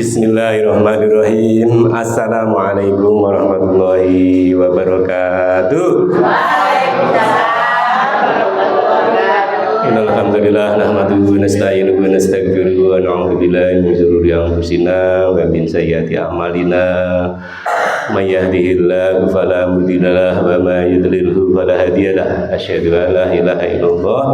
Bismillahirrahmanirrahim. Assalamualaikum warahmatullahi wabarakatuh. Alhamdulillah nahmaduhu wa nasta'inuhu wa nastaghfiruhu wa na'udzu billahi min shururi anfusina wa min sayyiati a'malina. May yahdihillahu fala mudhillalah wa may yudlilhu fala hadiyalah. Asyhadu an la ilaha illallah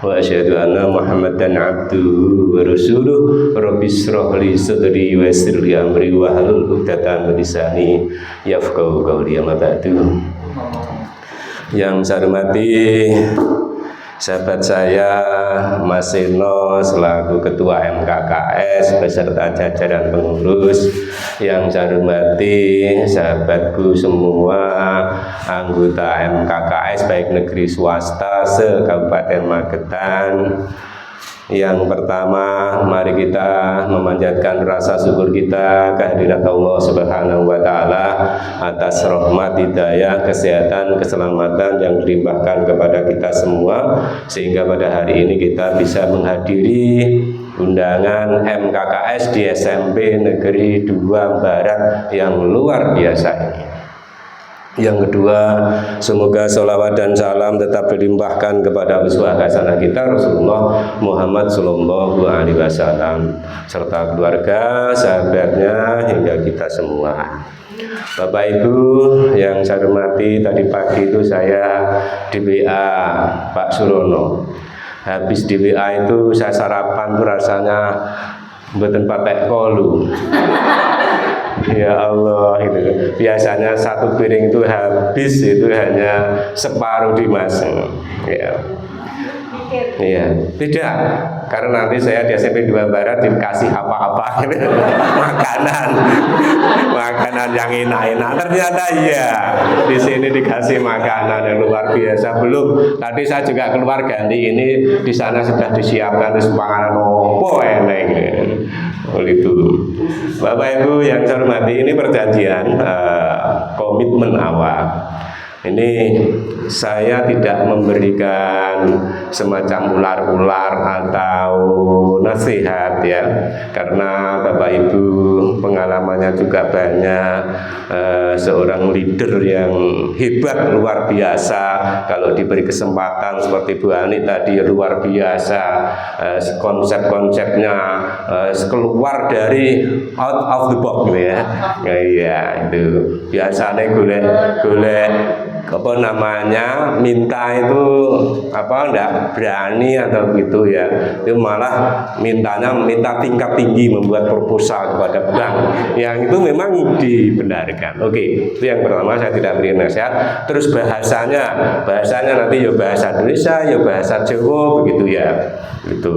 wa asyhadu anna Muhammadan abduhu wa rasuluh. Rabbi shrah li sadri wa yassir li amri wa hlul 'uqdatam min lisani yafqahu qawli. Amma ba'du. Yang saya hormati sahabat saya Mas Seno selaku Ketua MKKS beserta jajaran pengurus, yang saya hormati sahabatku semua anggota MKKS baik negeri swasta se-Kabupaten Magetan. Yang pertama, mari kita memanjatkan rasa syukur kita kehadirat Allah Subhanahu wa Ta'ala atas rahmat, hidayah, kesehatan, keselamatan yang dilimpahkan kepada kita semua, sehingga pada hari ini kita bisa menghadiri undangan MKKS di SMP Negeri 2 Barat yang luar biasa ini. Yang kedua, semoga sholawat dan salam tetap dilimpahkan kepada uswah hasanah kita Rasulullah Muhammad Sallallahu Alaihi Wasallam serta keluarga, sahabatnya, hingga kita semua. Bapak Ibu yang saya hormati, tadi pagi itu saya di WA Pak Surono. Habis di WA itu saya sarapan tuh rasanya mboten patek kolu. Ya Allah, itu biasanya satu piring itu habis itu hanya separuh Dimas. Ya. Iya, tidak, karena nanti saya di SMP 2 Barat dikasih apa-apa makanan yang enak-enak. Ternyata iya, di sini dikasih makanan yang luar biasa. Belum, tadi saya juga keluar ganti ini, di sana sudah disiapkan panganan opo eneng. Itu, Bapak Ibu yang saya hormati, ini perjanjian komitmen awal. Ini saya tidak memberikan semacam ular-ular atau nasihat ya, karena Bapak Ibu pengalamannya juga banyak, seorang leader yang hebat luar biasa. Kalau diberi kesempatan seperti Bu Ani tadi luar biasa, konsep-konsepnya keluar dari out of the box ya. Iya, itu biasanya golek apa namanya, minta itu apa enggak berani atau gitu ya, itu malah minta tingkat tinggi, membuat proposal kepada bank yang itu memang dibenarkan. Oke, itu yang pertama, saya tidak beri nasihat. Terus bahasanya nanti ya bahasa Indonesia ya bahasa Jawa begitu ya, itu.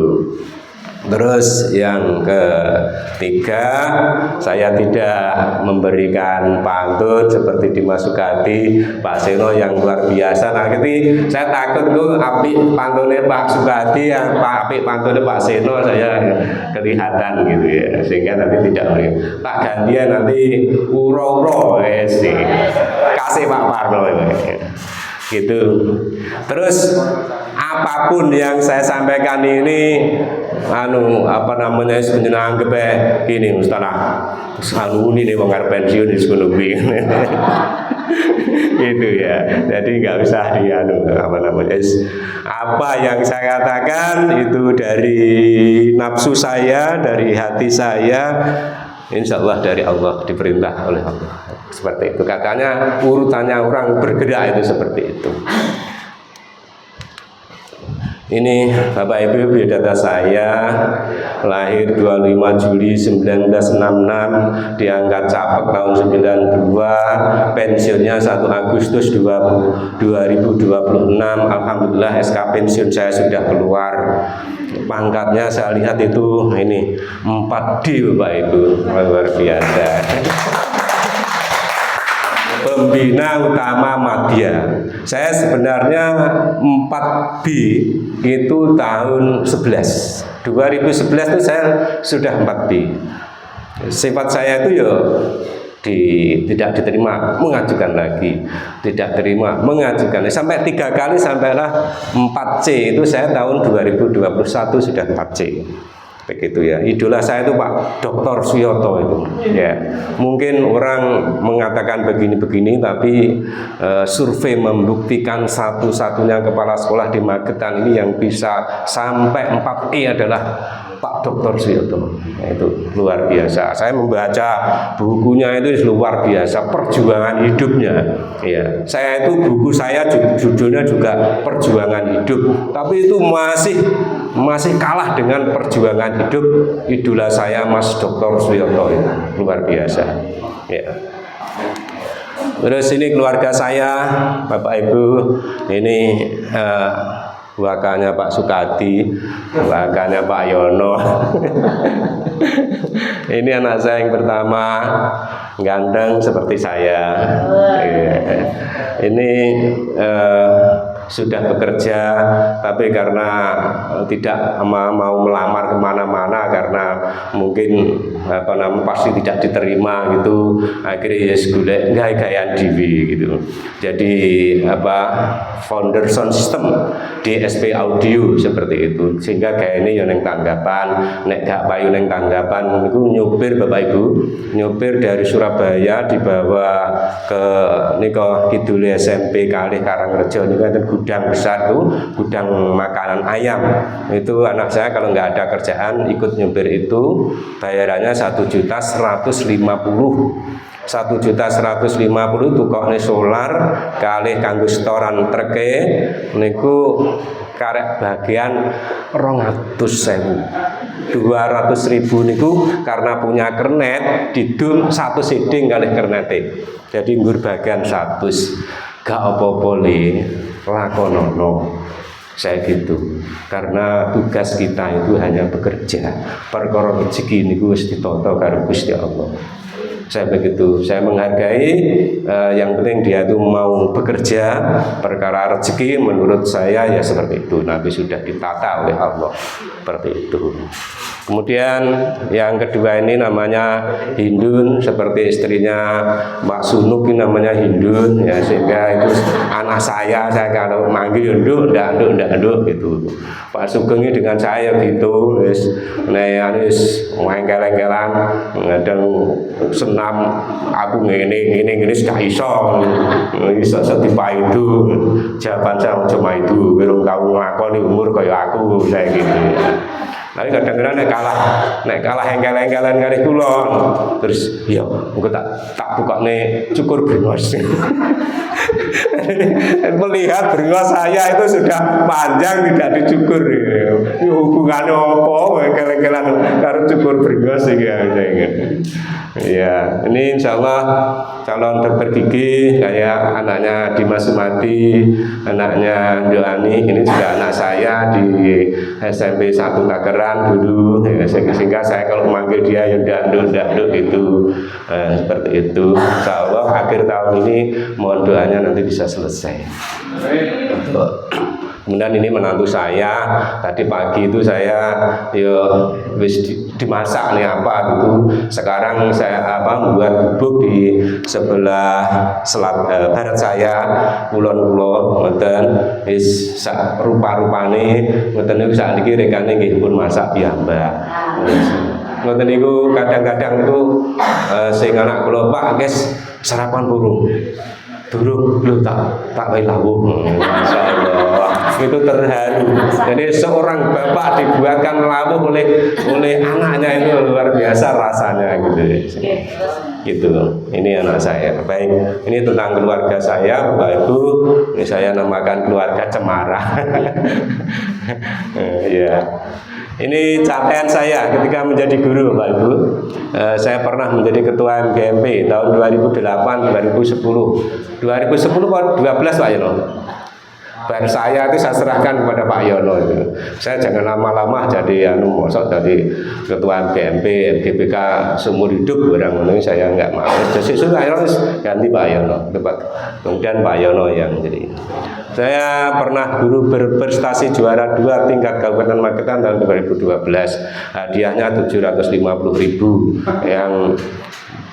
Terus yang ketiga, saya tidak memberikan pantun seperti Dimas Sukadi, Pak Seno yang luar biasa. Nah, jadi saya takut tuh api pantunnya Pak Sukadi, yang api pantunnya Pak Seno saya kelihatan gitu ya, sehingga nanti tidak boleh. Tak gantian nanti uro-uro sih, kasih Pak Parno gitu. Terus apapun yang saya sampaikan ini menyenangkan gini Ustaz, ini wong arep pensiun wis ngono kuwi. Gitu ya. Jadi nggak usah apa yang saya katakan itu dari nafsu saya, dari hati saya. Insya Allah dari Allah, diperintah oleh Allah. Seperti itu. Katanya urutannya orang bergerak itu seperti itu. Ini Bapak Ibu biodata saya, lahir 25 Juli 1966, diangkat Capek tahun 92, pensiunnya 1 Agustus 2026. Alhamdulillah SK pensiun saya sudah keluar. Pangkatnya saya lihat itu ini 4D Bapak Ibu, luar biasa. Pembina Utama Madya. Saya sebenarnya 4B itu tahun 11. 2011 itu saya sudah 4B. Sifat saya itu ya tidak diterima, mengajukan lagi, tidak terima, mengajukan sampai 3 kali, sampailah 4C itu saya tahun 2021 sudah 4C. begitu ya. Idola saya itu Pak Dr. Suyoto itu. Ya, mungkin orang mengatakan begini-begini, tapi survei membuktikan satu-satunya kepala sekolah di Magetan ini yang bisa sampai 4E adalah Pak Dr. Suyoto. Nah, itu luar biasa. Saya membaca bukunya itu luar biasa, perjuangan hidupnya. Ya, saya itu buku saya judulnya juga perjuangan hidup, tapi itu masih kalah dengan perjuangan hidup idola saya Mas Dr. Suyoto itu, luar biasa. Ya. Terus ini keluarga saya, Bapak Ibu, ini wakanya Pak Sukadi, wakanya Pak Yono. Ini anak saya yang pertama, ganteng seperti saya. Ini sudah bekerja, tapi karena tidak mau melamar kemana-mana karena mungkin pasti tidak diterima gitu, akhirnya ya golek gaya-gayaan dewi gitu. Jadi founder sound system di SP Audio seperti itu, sehingga kayak ini yang tanggapan, nek gak payu neng tanggapan, itu nyopir Bapak Ibu, nyopir dari Surabaya dibawa ke niko Kidul SMP Kalih Karangrejo, ini kan gudang besar tuh, gudang makanan ayam. Itu anak saya kalau nggak ada kerjaan ikut nyopir itu, bayarannya 1.150.000. 1.150.000 tukokne solar kalih kanggo setoran treke niku karek bagian 200.000. 200.000 niku karena punya kernet didum satu siding kalih kernete. Jadi nggur bagian 100. Gak apa-apa le lakonono. Saya gitu. Karena tugas kita itu hanya bekerja. Perkara rezeki niku wis ditata karo Gusti Allah. Saya begitu, saya menghargai, yang penting dia itu mau bekerja. Perkara rezeki menurut saya ya seperti itu, nanti sudah ditata oleh Allah seperti itu. Kemudian yang kedua ini namanya Hindun, seperti istrinya Mbak Sunuk ini namanya Hindun ya, sehingga itu anak saya kalau manggil nduk gitu. Pak Sugeng ini dengan saya gitu, wis wis ngengkel-engkelan kadang senam aku ngene gak iso dipaidu. Jawaban saya cuma itu, belum tahu nglakoni umur kaya aku saya gitu. Tapi kadang-kadang nek kalah engkel-engkelan kali kula. Terus ya engko tak bukane cukur brengos. Melihat brengos saya itu sudah panjang tidak dicukur. Hubungannya apa engkel-engkelan karo cukur brengos iki ya. Ini insya Allah calon dokter gigi kayak anaknya Dimas Sumadi, anaknya Joani, ini juga anak saya di SMP 1 Kageran dulu ya, sehingga saya kalau manggil dia ya ndak itu seperti itu. Insya Allah akhir tahun ini mohon doanya nanti bisa selesai. Kemudian ini menantu saya, tadi pagi itu saya wis dimasak nih apa gitu. Sekarang saya membuat bubuk di sebelah barat saya, kulon ngoten wis rupa-rupane ngoten niku sakniki rekane nggih pun masak piyambak. Ngoten niku kadang-kadang itu sing anak kula Pak guys sarapan burung. Durung lho tak wae lawuh. Masyaallah. Itu terharu. Jadi seorang bapak dibuatkan lawuh oleh anaknya, itu luar biasa rasanya gitu. Gitu. Ini anak saya. Baik, ini tentang keluarga saya, Bapak Ibu. Ini saya namakan keluarga Cemara. Ya. Ini capaian saya ketika menjadi guru, Pak Ibu. Saya pernah menjadi ketua MGMP tahun 2008, 2010. 2010 atau 12 Pak Yono. Baru saya itu saya serahkan kepada Pak Yono itu. Saya jangan lama-lama jadi mosok jadi ketua MGMP, MGPK seumur hidup orang ini saya enggak mau. Jadi sudah harus ganti Pak Yono. Kemudian Pak Yono yang jadi. Saya pernah guru berprestasi juara 2 tingkat Kabupaten Magetan tahun 2012. Hadiahnya 750.000 yang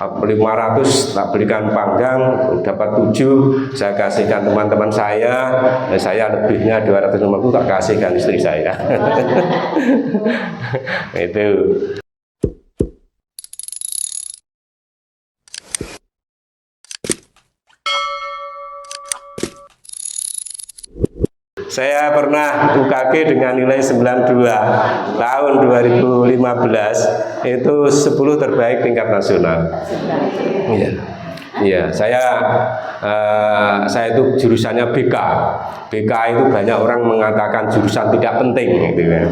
500 tak belikan panggang, dapat 7 saya kasihkan teman-teman saya lebihnya 250 tak kasihkan istri saya. Itu. Saya pernah UKG dengan nilai 92 tahun 2015, itu 10 terbaik tingkat nasional. Iya. Iya, saya itu jurusannya BK. BK itu banyak orang mengatakan jurusan tidak penting, gitu ya.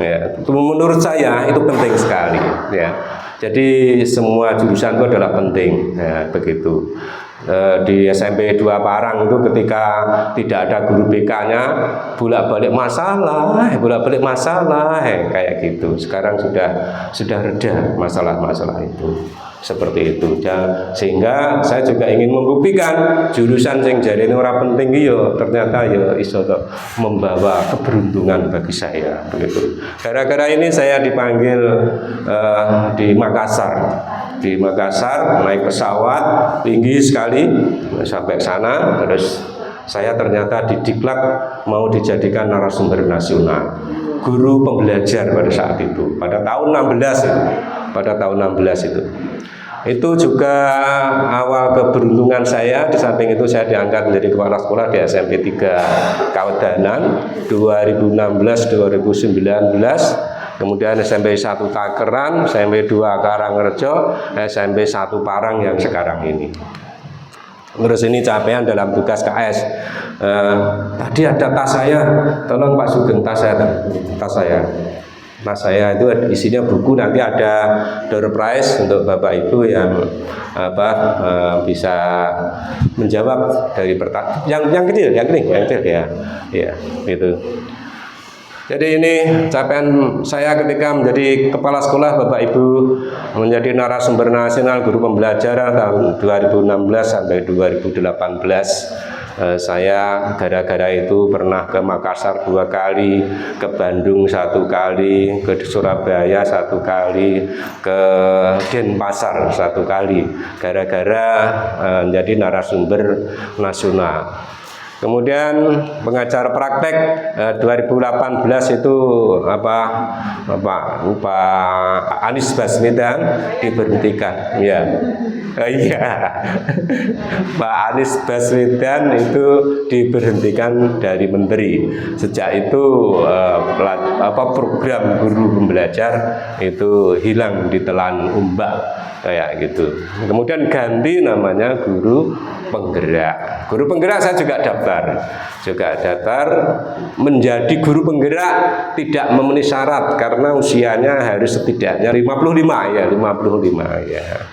Ya, menurut saya itu penting sekali. Ya, jadi semua jurusan itu adalah penting. Ya, begitu. Di SMP 2 Parang itu ketika tidak ada guru BK-nya, bolak-balik masalah, kayak gitu. Sekarang sudah reda masalah-masalah itu. Seperti itu. Sehingga saya juga ingin membuktikan jurusan yang jadi ini orang penting yo ternyata yo iso membawa keberuntungan bagi saya, begitu. Gara-gara ini saya dipanggil di Makassar. Di Makassar naik pesawat tinggi sekali sampai sana, terus saya ternyata didiklat mau dijadikan narasumber nasional, guru pembelajar pada saat itu, pada tahun 16 itu juga awal keberuntungan saya. Di samping itu saya diangkat menjadi kepala sekolah di SMP 3 Kawedanan 2016-2019. Kemudian SMP 1 Takeran, SMP 2 Karangrejo, SMP 1 Parang yang sekarang ini. Terus ini capaian dalam tugas KS. Tadi ada tas saya, tolong Pak Sugeng tas saya. Mas saya itu isinya buku, nanti ada door prize untuk Bapak Ibu yang bisa menjawab dari pertanyaan yang kecil ya. Ya, itu. Jadi ini capaian saya ketika menjadi kepala sekolah, Bapak Ibu, menjadi narasumber nasional guru pembelajaran tahun 2016 sampai 2018. Saya gara-gara itu pernah ke Makassar 2 kali, ke Bandung 1 kali, ke Surabaya 1 kali, ke Denpasar 1 kali, gara-gara menjadi narasumber nasional. Kemudian pengajar praktek 2018 itu Pak Anies Baswedan diberhentikan. Ya. Iya. Pak Anies Baswedan itu diberhentikan dari menteri. Sejak itu program guru pembelajar itu hilang ditelan ombak kayak gitu. Kemudian ganti namanya guru penggerak. Guru penggerak saya juga daftar menjadi guru penggerak, tidak memenuhi syarat karena usianya harus setidaknya 55 ya.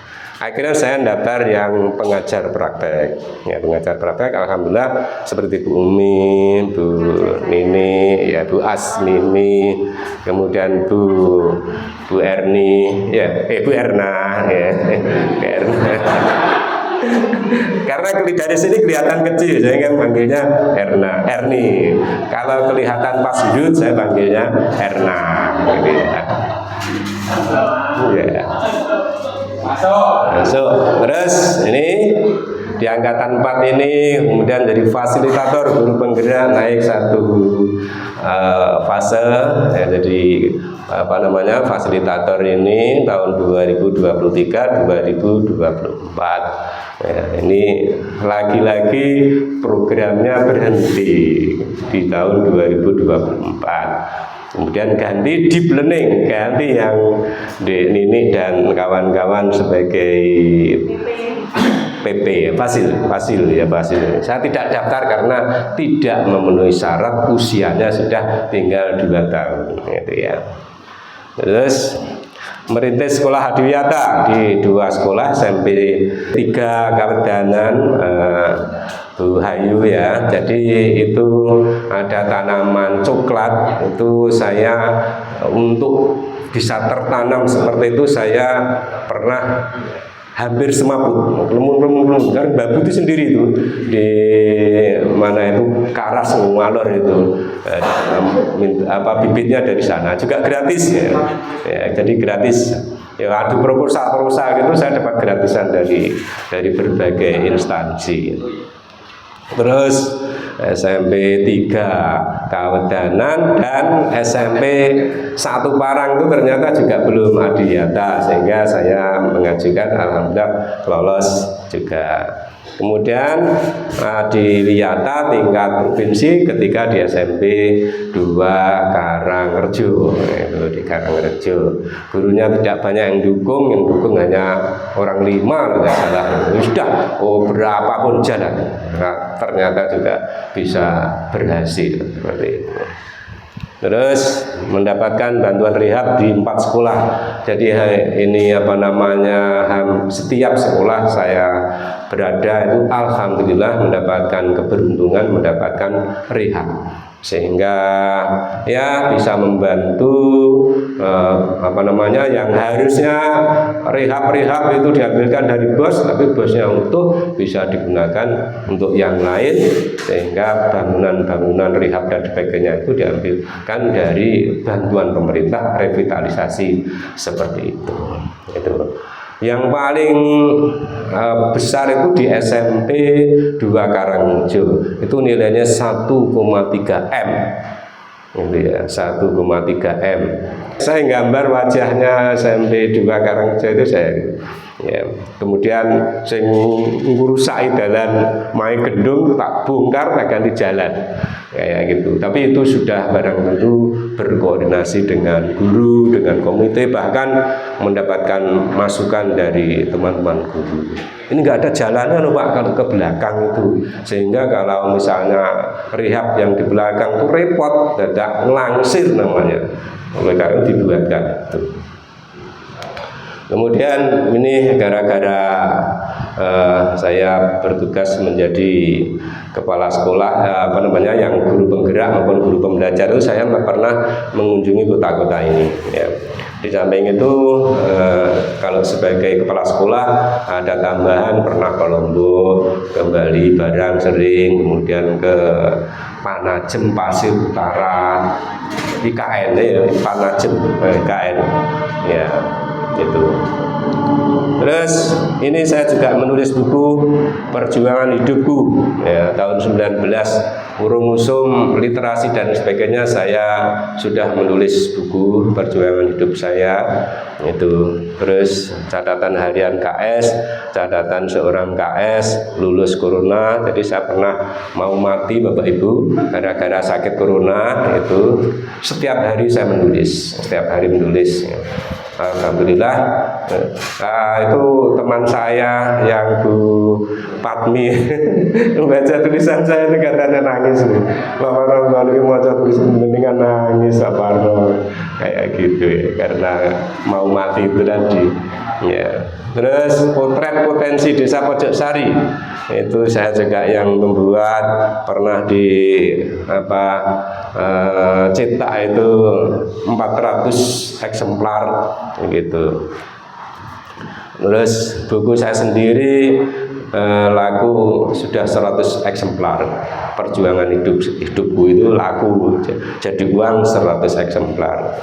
Akhirnya saya daftar yang pengajar praktek. Ya, pengajar praktek alhamdulillah seperti Bu Umi, Bu Nini, ya Bu Asmini, kemudian Bu Erni, ya Bu Erna, ya Bu Erna. Karena dari sini kelihatan kecil, saya kan panggilnya Erni. Kalau kelihatan pas sudut, saya panggilnya Erna. Gitu ya. Ya. Masuk. Terus ini di angkatan 4 ini kemudian jadi fasilitator guru penggerak, naik 1 fase ya, jadi fasilitator ini tahun 2023-2024. Ya, ini lagi-lagi programnya berhenti di tahun 2024. Kemudian ganti deep learning, ganti yang Nini dan kawan-kawan sebagai PP, Fasil. Saya tidak daftar karena tidak memenuhi syarat, usianya sudah tinggal 2 tahun, gitu ya. Terus merintis sekolah Hadiwiyata di 2 sekolah, SMP 3 Kawedanan, Bu Hayu ya. Jadi itu ada tanaman coklat, itu saya untuk bisa tertanam seperti itu saya pernah hampir semaput, lemun kan babu itu sendiri itu di mana itu Karas Ngalor itu bibitnya dari sana juga gratis ya, jadi gratis Ya adu proposal gitu saya dapat gratisan dari berbagai instansi. Terus SMP 3 Kawedanan dan SMP 1 Parang itu ternyata juga belum adiata, sehingga saya mengajukan, alhamdulillah lolos juga. Kemudian di Wiyata tingkat provinsi ketika di SMP 2 Karangrejo, itu di Karangrejo. Gurunya tidak banyak yang dukung hanya orang 5 tidak salah. Sudah berapapun jalan, nah, ternyata juga bisa berhasil seperti itu. Terus mendapatkan bantuan rehab di 4 sekolah. Jadi ini setiap sekolah saya berada itu alhamdulillah mendapatkan keberuntungan mendapatkan rehab, sehingga ya bisa membantu yang harusnya rehab itu diambilkan dari bos, tapi bosnya utuh bisa digunakan untuk yang lain, sehingga bangunan rehab dan sebagainya itu diambilkan dari bantuan pemerintah, revitalisasi seperti itu. Yang paling besar itu di SMP 2 Karangrejo, itu nilainya 1,3 M. Gitu ya, 1,3 M. Saya gambar wajahnya SMP 2 Karangrejo itu saya. Ya, kemudian saya ngurusak dalan main gedung tak bongkar, tak ganti jalan kayak gitu. Tapi itu sudah barang tentu berkoordinasi dengan guru, dengan komite, bahkan mendapatkan masukan dari teman-teman guru. Ini nggak ada jalannya loh Pak kalau ke belakang itu, sehingga kalau misalnya rehab yang di belakang itu repot, tidak ngelangsir namanya. Oleh karena itu dibuatkan itu. Kemudian ini gara-gara saya bertugas menjadi kepala sekolah yang guru penggerak maupun guru pembelajar, itu saya pernah mengunjungi kota-kota ini ya. Di samping itu kalau sebagai kepala sekolah ada tambahan pernah ke Lombok, ke Bali, Barang sering, kemudian ke Panajem, Pasir Utara, IKN ya, Panajem, IKN ya. Itu. Terus ini saya juga menulis buku Perjuangan Hidupku ya, tahun 19 urung usum literasi dan sebagainya, saya sudah menulis buku Perjuangan Hidup saya itu. Terus catatan harian KS, catatan seorang KS lulus corona. Jadi saya pernah mau mati Bapak Ibu gara-gara sakit corona itu. Setiap hari saya menulis, setiap hari menulis ya. Alhamdulillah. Itu teman saya yang Bu Patmi membaca tulisan saya itu katanya nangis. Bapak orang mau tulisan mendingan nangis apa kayak gitu ya, karena mau mati itu tadi ya. Terus potret potensi Desa Pojoksari itu saya juga yang membuat, pernah di cetak itu 400 eksemplar gitu. Terus buku saya sendiri laku sudah 100 eksemplar. Perjuangan hidupku itu laku jadi uang 100 eksemplar.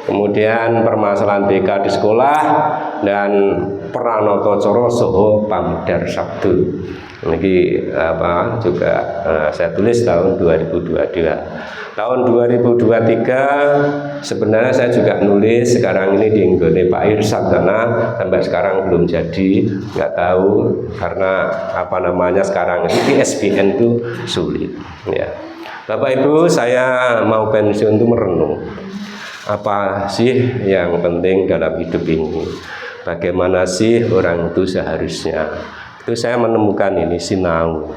Kemudian permasalahan BK di sekolah dan Pranoto Coro Soho Pamdar Sabtu. Ini juga saya tulis tahun 2022. Tahun 2023 sebenarnya saya juga nulis, sekarang ini di Inggone Pak Irsad sana, sampai sekarang belum jadi, nggak tahu karena sekarang ini ISBN itu sulit ya. Bapak Ibu, saya mau pensiun itu merenung. Apa sih yang penting dalam hidup ini? Bagaimana sih orang itu seharusnya? Itu saya menemukan ini sinau.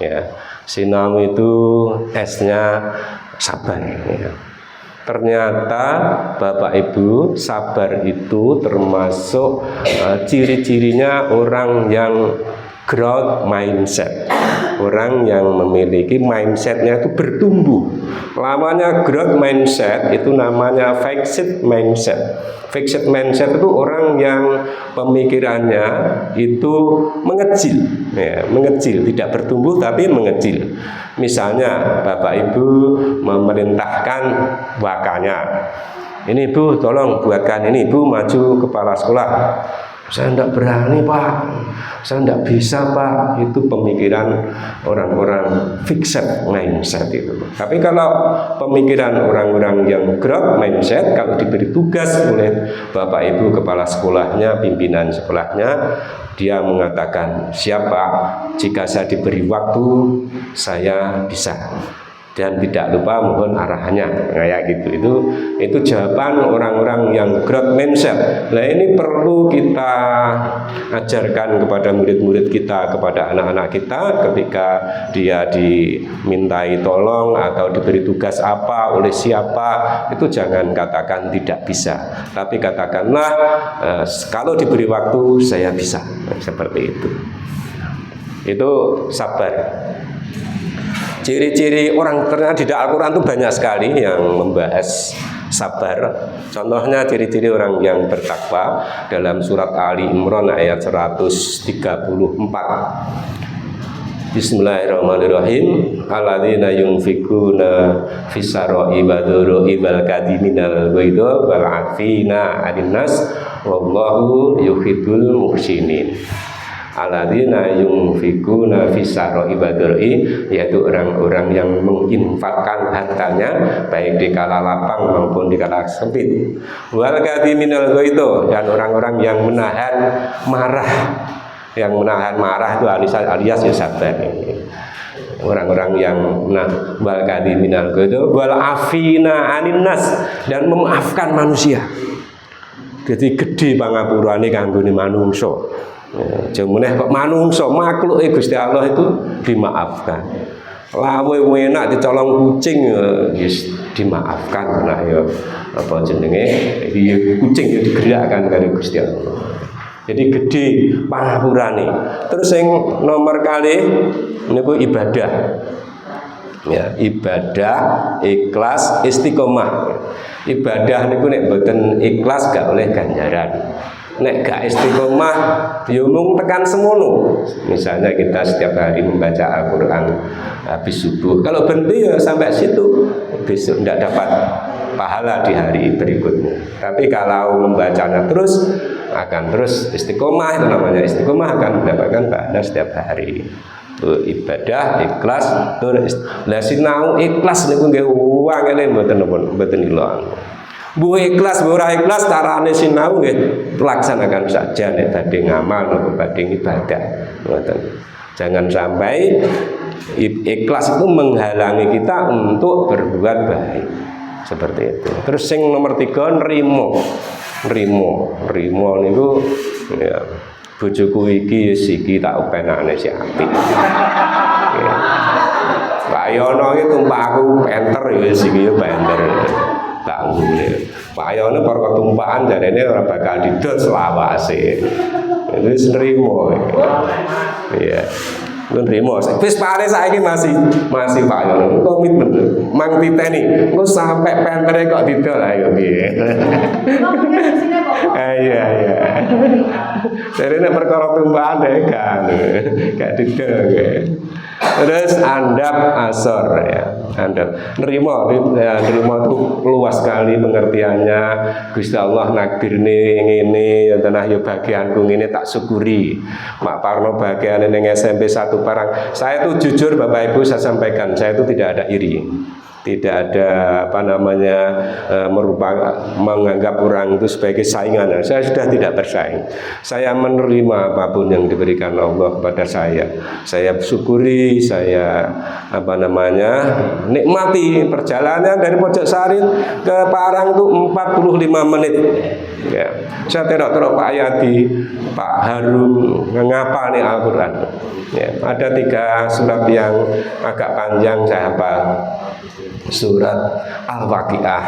Ya, sinau itu S-nya sabar. Ya. Ternyata Bapak Ibu, sabar itu termasuk ciri-cirinya orang yang growth mindset. Orang yang memiliki mindsetnya itu bertumbuh. Lamanya growth mindset itu namanya fixed mindset. Fixed mindset itu orang yang pemikirannya itu mengecil, ya, mengecil, tidak bertumbuh tapi mengecil. Misalnya Bapak Ibu memerintahkan wakanya Ini Bu, tolong buatkan ini. Bu, maju kepala sekolah. Saya tidak berani Pak, saya tidak bisa Pak. Itu pemikiran orang-orang fixed mindset itu. Tapi kalau pemikiran orang-orang yang growth mindset, kalau diberi tugas oleh Bapak Ibu kepala sekolahnya, pimpinan sekolahnya, dia mengatakan, siap Pak, jika saya diberi waktu, saya bisa. Dan tidak lupa mohon arahannya, kayak gitu. Itu jawaban orang-orang yang growth mindset. Nah, ini perlu kita ajarkan kepada murid-murid kita, kepada anak-anak kita ketika dia dimintai tolong atau diberi tugas apa oleh siapa, itu jangan katakan tidak bisa, tapi katakanlah kalau diberi waktu saya bisa, seperti itu. Itu sabar. Ciri-ciri orang ternyata di Al-Quran itu banyak sekali yang membahas sabar. Contohnya ciri-ciri orang yang bertakwa dalam surat Ali Imran ayat 134. Bismillahirrahmanirrahim. Alladzina yunfikuna fis-sarai wa dharra'i wal kadhiminal ghaidha wal 'afina 'anil nas wallahu yuhibbul muhsinin. Alladzina yunfikuna fis-sarai wa dharra'i, yaitu orang-orang yang menginfakkan hartanya baik di kala lapang maupun di kala sempit. Wal kadhiminal ghaidha, dan orang-orang yang menahan marah. Yang menahan marah itu alias ya sabar. Orang-orang yang wal kadhiminal ghaidha wal afina 'anil nas, dan memaafkan manusia. Jadi gede pangapurane kanggone manungsa. Jemene kok manungsa makhluk Gusti Allah itu dimaafkan. Lawe enak dicolong kucing yes, dimaafkan. Nah ya apa jenenge kucing ya digerakkan karo Gusti Allah. Jadi gede pangapurane. Terus yang nomor kali niku ibadah. Ya, ibadah ikhlas istiqomah. Ibadah niku nek mboten ikhlas gak oleh ganjaran. Nek gak istiqomah ya mung tekan semono. Misalnya kita setiap hari membaca Al-Qur'an habis subuh, kalau berhenti ya sampai situ, besok tidak dapat pahala di hari berikutnya. Tapi kalau membacanya terus akan terus istiqomah, itu namanya istiqomah, akan mendapatkan pahala setiap hari. Ibadah ikhlas terus lah sinau ikhlas niku nggih wangele mboten ilang. Bu ikhlas, bu ora ikhlas, carane sinau nggih laksanakan saja nek badhe ngamal napa badhe ibadah. Jangan sampai ikhlas itu menghalangi kita untuk berbuat baik. Seperti itu. Terus sing nomor 3 nrimo. Nrimo niku ya bojoku iki siki tak upenane si apik. Ya. Pak Yono iki tumpakku penter ya siki ya penter. Tak ngene. Pak Yono para ketumpakan jarene ora bakal didot selawase. Wis nrimo. Iya. Nrimo. Wis pare saiki masih Pak Yono komitmen. Mang titeni. Engko sampai pentere kok didol ayo piye. Iya. Jadi nek perkara tumpakan gak didol. Terus andap asor ya. Andap nerima itu luas sekali pengertiannya. Gusti Allah nakdirne ngene yen tanah ya bagianku ngene tak syukuri. Mak Parno bagian ning SMP 1 Parang. Saya itu jujur Bapak Ibu saya sampaikan, saya itu tidak ada iri. Tidak ada merupakan menganggap orang itu sebagai saingan. Saya sudah tidak bersaing. Saya menerima apapun yang diberikan Allah kepada saya. Saya syukuri, saya nikmati perjalanan dari Pojok Sari ke Parang itu 45 menit. Ya. Saya terok Pak Yadi, Pak Harum ngapal nih Al-Quran. Ya. Ada 3 surat yang agak panjang saya hafal. Surat Al-Waqiah.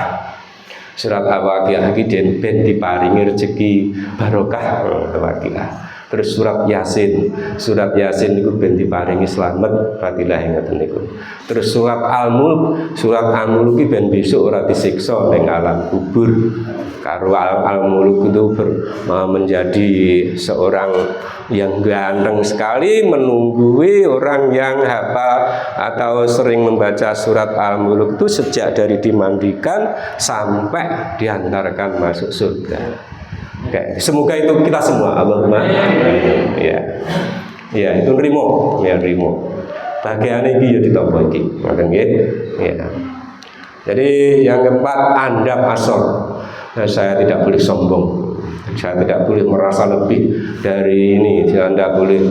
Surat Al-Waqiah iki ben diparingi rezeki barokah Al-Waqiah. Terus surat Yasin niku ben diparingi slamet fadilah ngoten niku. Terus surat Al-Mulk iki ben besok ora disiksa ning alam kubur. Karo Al-Mulk itu menjadi seorang yang ganteng sekali, menunggui orang yang hafal atau sering membaca surat Al-Mulk itu sejak dari dimandikan sampai diantarkan masuk surga. Oke, semoga itu kita semua, Allahumma. Ya, itu nrimo. Bagian iki ya ditampa iki, ngoten nggih. Ya. Jadi yang keempat, andap asor. Nah, saya tidak boleh sombong. Saya tidak boleh merasa lebih dari ini. Saya tidak boleh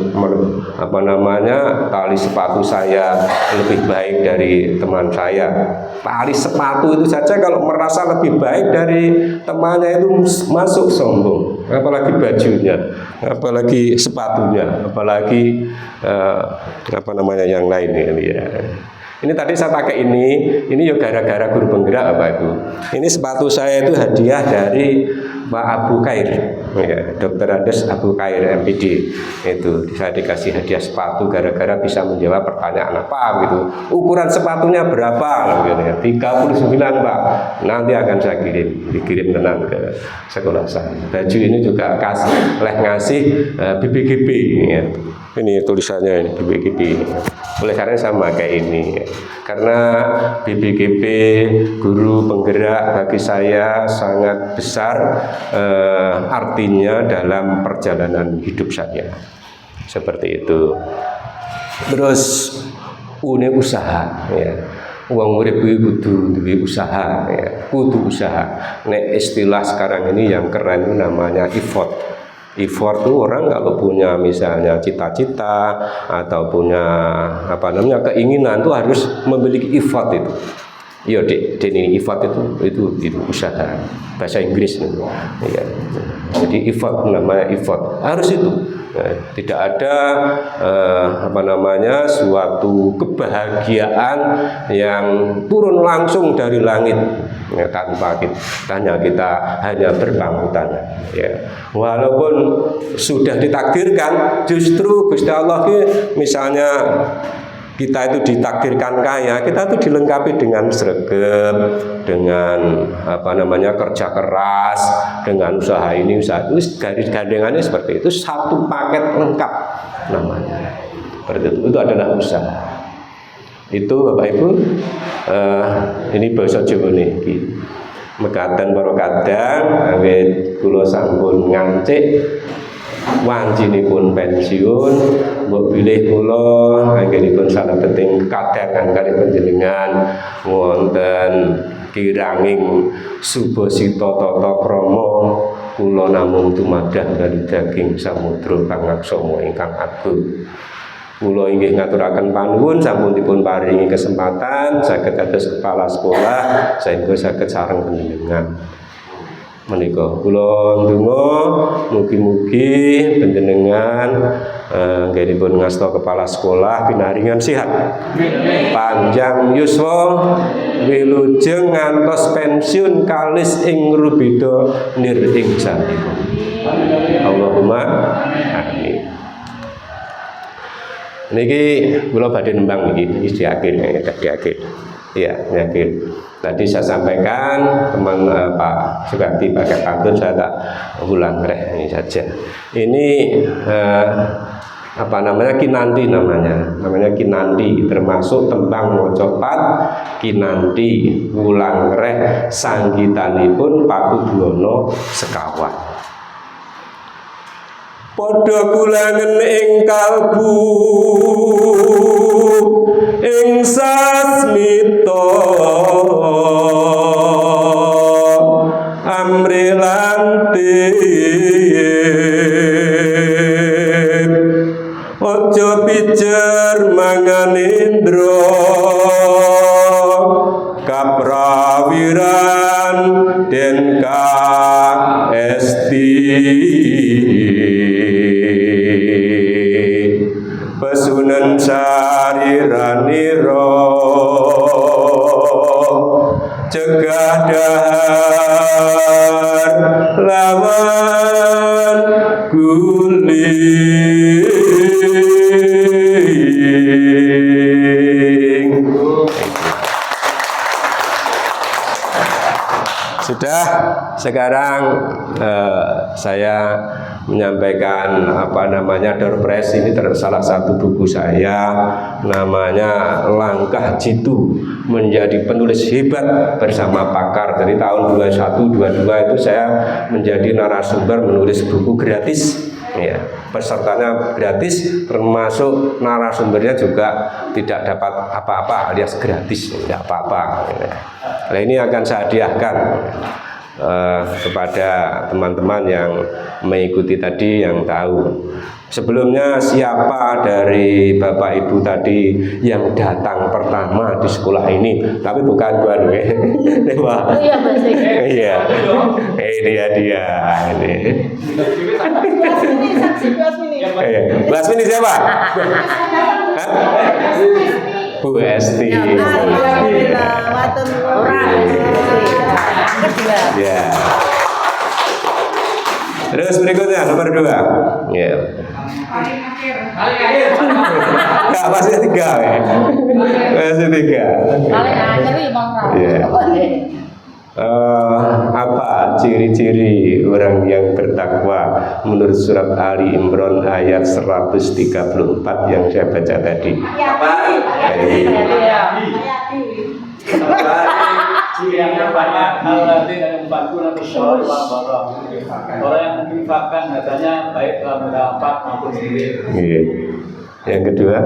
tali sepatu saya lebih baik dari teman saya. Tali sepatu itu saja kalau merasa lebih baik dari temannya itu masuk sombong. Apalagi bajunya, apalagi sepatunya, apalagi yang lain ini ya. Ini tadi saya pakai ini ya gara-gara guru penggerak Bapak Ibu. Ini sepatu saya itu hadiah dari Pak Abu Khair, ya, Dr. Andes Abu Khair MPD. Itu saya dikasih hadiah sepatu gara-gara bisa menjawab pertanyaan apa gitu. Ukuran sepatunya berapa? Gitu, 39 Pak. Nanti akan saya dikirim tenang ke sekolah saya. Baju ini juga ngasih BBGB. Ya. Ini tulisannya ini BBGB. Oleh karena saya pakai ini, karena BBGB guru penggerak bagi saya sangat besar artinya dalam perjalanan hidup saya. Seperti itu. Terus une usaha ya. Uang urip kudu duwe usaha ya, kudu usaha. Nek istilah sekarang ini yang keren itu namanya effort. Effort itu orang kalau punya misalnya cita-cita atau punya keinginan itu harus memiliki effort itu. Iya ini effort itu usaha bahasa Inggris nih. Ya. Jadi effort namanya effort harus itu. Nah, tidak ada suatu kebahagiaan yang turun langsung dari langit ya, tanpa kita hanya berpangku tangan ya. Walaupun sudah ditakdirkan, justru Gusti Allah misalnya kita itu ditakdirkan kaya, kita itu dilengkapi dengan sregep, dengan kerja keras, dengan usaha ini, usaha itu, garis gandengannya seperti itu, satu paket lengkap namanya. Itu adalah usaha. Itu Bapak Ibu, ini basa Jawa niki. Mekaten para kadang, awit kula sampun ngancik wancinipun pensiun, mbok bilih kula anggenipun salebetting kadang kali panjenengan wonten kiranging subasita tata krama kula namung tumadah dari daging samudra pangaksama ingkang agung. Kula inggih ngaturaken panuwun sampun dipun paringi kesempatan saged dados kepala sekolah sehingga saged sareng panjenengan. Menika kula ndonga mugi-mugi panjenengan anggenipun ngasta kepala sekolah pinaringan sihat, panjang yuswa, wilujeng ngantos pensiun kalis ing rubeda nir ing janipun. Allahumma amin. Niki kula badhe nembang niki di akhir. Ya, yakin. Tadi saya sampaikan teman Pak Sugati pakai pantun, saya tak ulang ini saja. Ini kinanti namanya kinanti, termasuk tembang mocopat kinanti ulang reh sanggitanipun Pakudwana sekawan. Padha kulangen ing kalbu ing sasmita amri lantip ojo pijer mangan indra kaprawiran den kaesti pesunan sariraniro cegah dahar lawan guling Sudah, sekarang saya menyampaikan door prize ini salah satu buku saya, namanya Langkah Jitu Menjadi Penulis Hebat Bersama Pakar. Dari tahun 21-22 itu saya menjadi narasumber menulis buku gratis. Ya, pesertanya gratis, termasuk narasumbernya juga tidak dapat apa-apa, alias gratis, tidak apa-apa. Nah, ini akan saya hadiahkan kepada teman-teman yang mengikuti tadi, yang tahu. Sebelumnya, siapa dari Bapak Ibu tadi yang datang pertama di sekolah ini? Tapi bukan gua nih. Wah. Iya. Ini dia. Ini. Basmini siapa? Bu Esti. Ya. Terus berikutnya nomor 2. Ya. Enggak, masih 3 ya. Masih 3. Ya. Apa ciri-ciri orang yang bertakwa menurut surat Ali Imran ayat 134 yang saya baca tadi? Yang banyak nanti dari membantu nanti sholat orang yang menginfakkan hartanya baik dalam berdampak maupun sendiri. Yang kedua,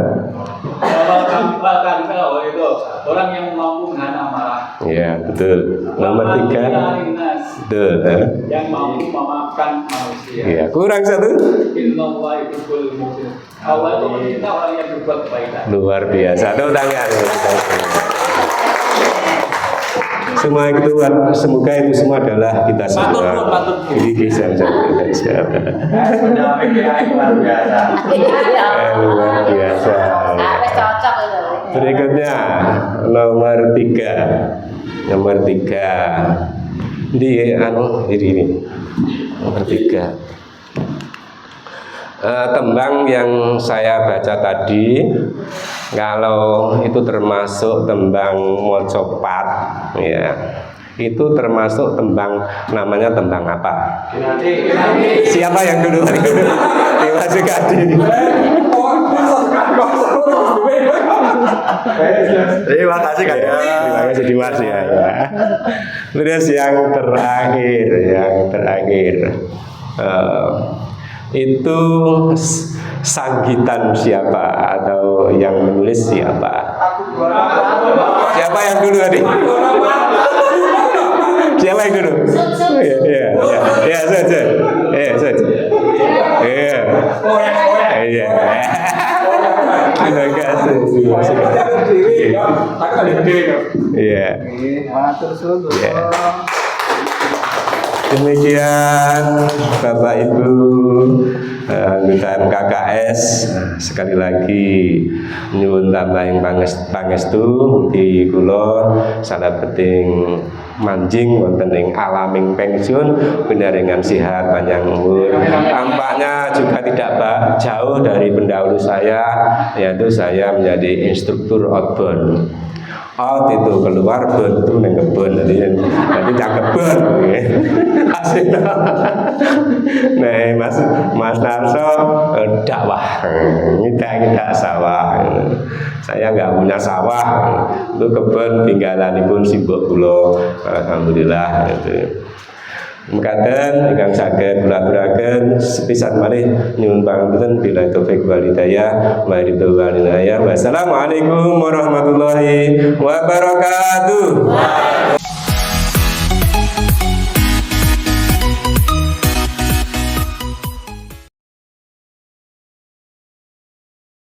kalau itu orang yang mampu menahan amarah. Ya, betul. Nomor 3, betul. Yang mampu memaafkan manusia. Ya, kurang 1. Allah itu mencinta orang yang berbuat kebaikan. Luar biasa. Tangan. Semua itu, semoga itu semua adalah kita semua. Ini kisah luar biasa. Berikutnya nomor 3. Nomor 3 di ini nomor 3. Tembang yang saya baca tadi, kalau itu termasuk tembang mocopat, ya, itu termasuk tembang, namanya tembang apa? Siapa yang dulu? Terima kasih. Terima kasih Kak. Terima kasih Dimas ya. Terus yang terakhir, itu Sanggitan siapa atau yang menulis siapa? Siapa yang dulu tadi? Siapa yang dulu? Ya, saja. Iya. Terima kasih. Iya. Demikian Bapak Ibu anggota MKKS, sekali lagi nyuwun tambahin pangestu di kula salah penting manjing wonten ing alaming pensiun benarengan sehat panjang umur. Tampaknya juga tidak jauh dari pendahulu saya, yaitu saya menjadi instruktur outbound. Out itu keluar, bon itu neng kebun, nanti cakep bon. Nah, Mas Narso dakwah, kita sawah. Saya nggak punya sawah, itu kebun tinggalan pun sibuk pulau. Alhamdulillah. Gitu. Mekaten ingkang saged kulaturaken sepisan malih nyuwun pangapunten bila taufik wal hidayah wa ridho wal inayah. Wassalamualaikum warahmatullahi wabarakatuh.